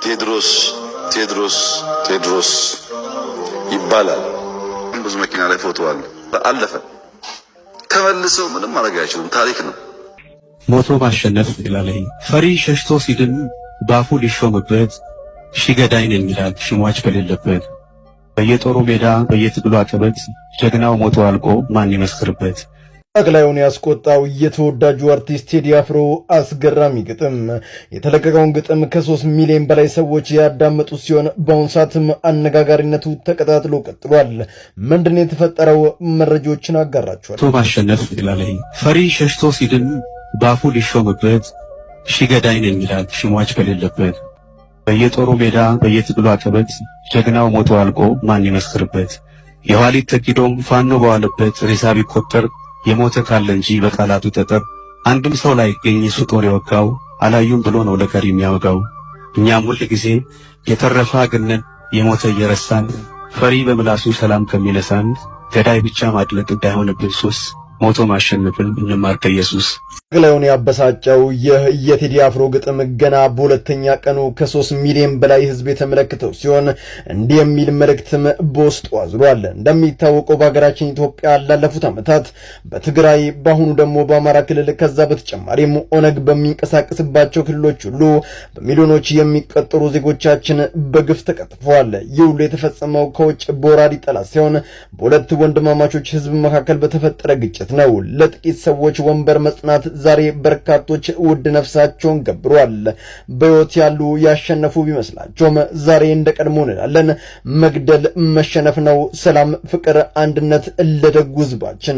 ቴድሮስ ይባላል። ብዙ መኪና ላይ ፎቶ አለ። አለፈ። ተመልሰው ምንም ማድረግ አይችሉም። ታሪክ ነው። ሞቶ ማሸነፍ ይላል። ፈሪ ሸሽቶ ሲድን ባፉ ሊሾምበት ሺህ ገዳይ ነኝ ይላል ሽሟች በሌለበት። በየጦሩ ሜዳ በየትግሉ አቀበት ጀግናው ሞቶ አልቆ ማን ይመስክርበት። ጠቅላዩን ያስቆጣው የተወዳጁ አርቲስት ቴዲ አፍሮ አስገራሚ ግጥም። የተለቀቀውን ግጥም ከ3 ሚሊዮን በላይ ሰዎች ያዳመጡ ሲሆን በአሁኑ ሰዓትም አነጋጋሪነቱ ተቀጣጥሎ ቀጥሏል። ምንድነው የተፈጠረው? መረጃዎችን አጋራችኋል። ሞቶ ማሸነፍ ይላል። ፈሪ ሸሽቶ ሲድን ባፉ ሊሾምበት ሺህ ገዳይ ነኝ ይላል ሽሟች በሌለበት። በየጦሩ ሜዳ በየትግሉ አቀበት ጀግናው ሞቶ አልቆ ማን ይመስክርበት። የኋሊት ተኪዶም ፋኖ በዋለበት ሬሳ ቢቆጠር የሞተ ካለ እንጂ በቃላቱ ጠጠር አንድም ሰው ላይ ገኝ እሱ ጦር የወጋው አላዩም ብሎ ነው ለከሪ የሚያወጋው። እኛም ሁል ጊዜ የተረፈ አግነን የሞተ እየረሳን ፈሪ በምላሱ ሰላም ከሚነሳን ገዳይ ብቻ ማድለጥ እንዳይሆንብን ሱስ ሞቶ ማሸነፍን እንማር ከኢየሱስ። ጠቅላዩን ያበሳጨው ይህ የቴዲ አፍሮ ግጥም ገና በሁለተኛ ቀኑ ከ3 ሚሊዮን በላይ ህዝብ የተመለከተው ሲሆን እንዲህ የሚል መልእክትም በውስጡ አዝሏል። እንደሚታወቀው በሀገራችን ኢትዮጵያ ላለፉት ዓመታት በትግራይ በአሁኑ ደግሞ በአማራ ክልል ከዛ በተጨማሪም ኦነግ በሚንቀሳቀስባቸው ክልሎች ሁሉ በሚሊዮኖች የሚቆጠሩ ዜጎቻችን በግፍ ተቀጥፈዋል። ይህ ሁሉ የተፈጸመው ከውጭ በወራሪ ጠላት ሲሆን በሁለት ወንድማማቾች ህዝብ መካከል በተፈጠረ ግጭት ነው። ለጥቂት ሰዎች ወንበር መጽናት ዛሬ በርካቶች ውድ ነፍሳቸውን ገብሯል። በሕይወት ያሉ ያሸነፉ ቢመስላቸውም ዛሬ እንደቀድሞ እንላለን። መግደል መሸነፍ ነው። ሰላም፣ ፍቅር፣ አንድነት ለደጉ ህዝባችን።